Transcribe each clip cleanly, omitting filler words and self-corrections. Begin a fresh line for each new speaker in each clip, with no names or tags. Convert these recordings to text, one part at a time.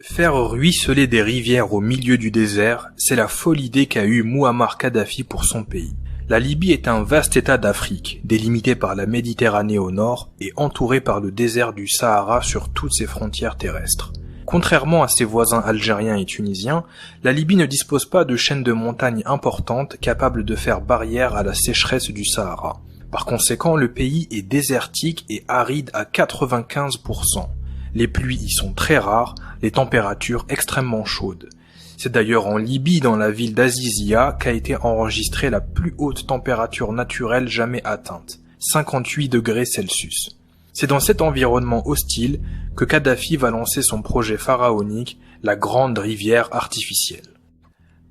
Faire ruisseler des rivières au milieu du désert, c'est la folle idée qu'a eue Mouammar Kadhafi pour son pays. La Libye est un vaste état d'Afrique, délimité par la Méditerranée au nord et entouré par le désert du Sahara sur toutes ses frontières terrestres. Contrairement à ses voisins algériens et tunisiens, la Libye ne dispose pas de chaînes de montagnes importantes capables de faire barrière à la sécheresse du Sahara. Par conséquent, le pays est désertique et aride à 95%. Les pluies y sont très rares, les températures extrêmement chaudes. C'est d'ailleurs en Libye, dans la ville d'Azizia, qu'a été enregistrée la plus haute température naturelle jamais atteinte, 58 degrés Celsius. C'est dans cet environnement hostile que Kadhafi va lancer son projet pharaonique, la Grande Rivière Artificielle.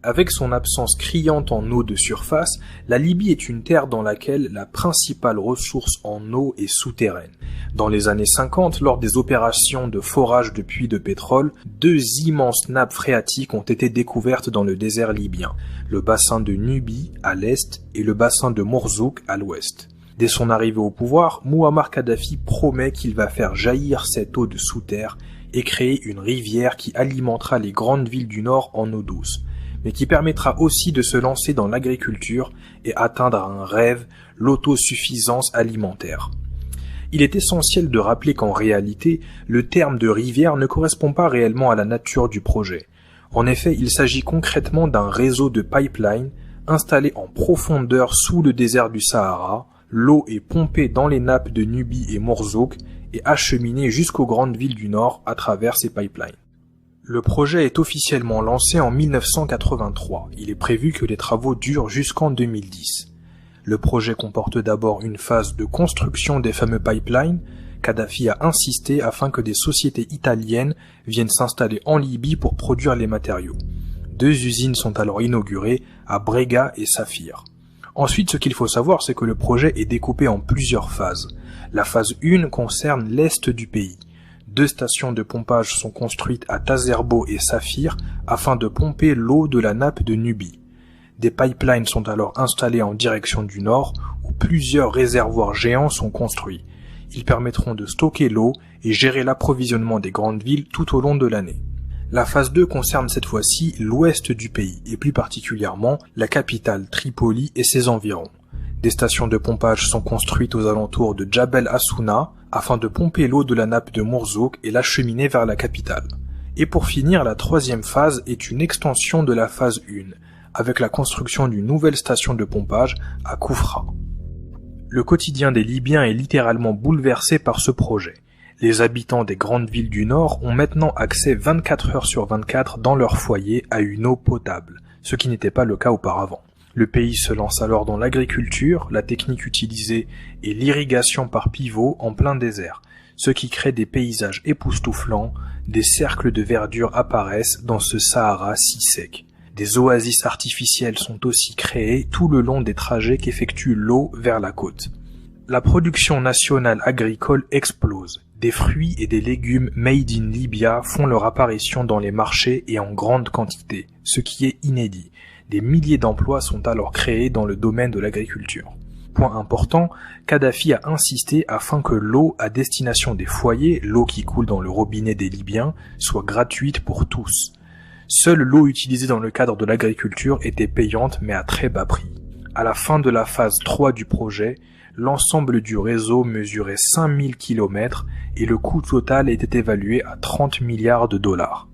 Avec son absence criante en eau de surface, la Libye est une terre dans laquelle la principale ressource en eau est souterraine. Dans les années 50, lors des opérations de forage de puits de pétrole, deux immenses nappes phréatiques ont été découvertes dans le désert libyen, le bassin de Nubie à l'est et le bassin de Mourzouk à l'ouest. Dès son arrivée au pouvoir, Mouammar Kadhafi promet qu'il va faire jaillir cette eau de sous terre et créer une rivière qui alimentera les grandes villes du nord en eau douce, mais qui permettra aussi de se lancer dans l'agriculture et atteindre un rêve, l'autosuffisance alimentaire. Il est essentiel de rappeler qu'en réalité, le terme de rivière ne correspond pas réellement à la nature du projet. En effet, il s'agit concrètement d'un réseau de pipelines installé en profondeur sous le désert du Sahara. L'eau est pompée dans les nappes de Nubie et Mourzouk et acheminée jusqu'aux grandes villes du nord à travers ces pipelines. Le projet est officiellement lancé en 1983. Il est prévu que les travaux durent jusqu'en 2010. Le projet comporte d'abord une phase de construction des fameux pipelines. Kadhafi a insisté afin que des sociétés italiennes viennent s'installer en Libye pour produire les matériaux. Deux usines sont alors inaugurées à Brega et Safir. Ensuite, ce qu'il faut savoir, c'est que le projet est découpé en plusieurs phases. La phase 1 concerne l'est du pays. Deux stations de pompage sont construites à Tazerbo et Safir afin de pomper l'eau de la nappe de Nubie. Des pipelines sont alors installés en direction du nord où plusieurs réservoirs géants sont construits. Ils permettront de stocker l'eau et gérer l'approvisionnement des grandes villes tout au long de l'année. La phase 2 concerne cette fois-ci l'ouest du pays et plus particulièrement la capitale Tripoli et ses environs. Des stations de pompage sont construites aux alentours de Djabel Assouna afin de pomper l'eau de la nappe de Mourzouk et l'acheminer vers la capitale. Et pour finir, la troisième phase est une extension de la phase 1, avec la construction d'une nouvelle station de pompage à Koufra. Le quotidien des Libyens est littéralement bouleversé par ce projet. Les habitants des grandes villes du Nord ont maintenant accès 24 heures sur 24 dans leur foyer à une eau potable, ce qui n'était pas le cas auparavant. Le pays se lance alors dans l'agriculture, la technique utilisée est l'irrigation par pivot en plein désert, ce qui crée des paysages époustouflants, des cercles de verdure apparaissent dans ce Sahara si sec. Des oasis artificielles sont aussi créées tout le long des trajets qu'effectue l'eau vers la côte. La production nationale agricole explose. Des fruits et des légumes made in Libya font leur apparition dans les marchés et en grande quantité, ce qui est inédit. Des milliers d'emplois sont alors créés dans le domaine de l'agriculture. Point important, Kadhafi a insisté afin que l'eau à destination des foyers, l'eau qui coule dans le robinet des Libyens, soit gratuite pour tous. Seule l'eau utilisée dans le cadre de l'agriculture était payante mais à très bas prix. À la fin de la phase 3 du projet, l'ensemble du réseau mesurait 5000 km et le coût total était évalué à 30 milliards de dollars.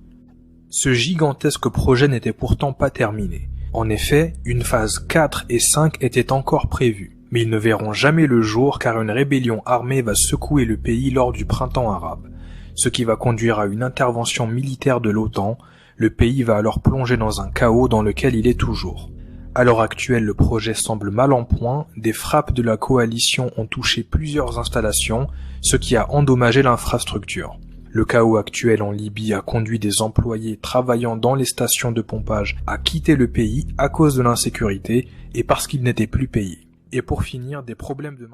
Ce gigantesque projet n'était pourtant pas terminé. En effet, une phase 4 et 5 étaient encore prévues, mais ils ne verront jamais le jour car une rébellion armée va secouer le pays lors du printemps arabe, ce qui va conduire à une intervention militaire de l'OTAN. Le pays va alors plonger dans un chaos dans lequel il est toujours. À l'heure actuelle, le projet semble mal en point, des frappes de la coalition ont touché plusieurs installations, ce qui a endommagé l'infrastructure. Le chaos actuel en Libye a conduit des employés travaillant dans les stations de pompage à quitter le pays à cause de l'insécurité et parce qu'ils n'étaient plus payés. Et pour finir, des problèmes de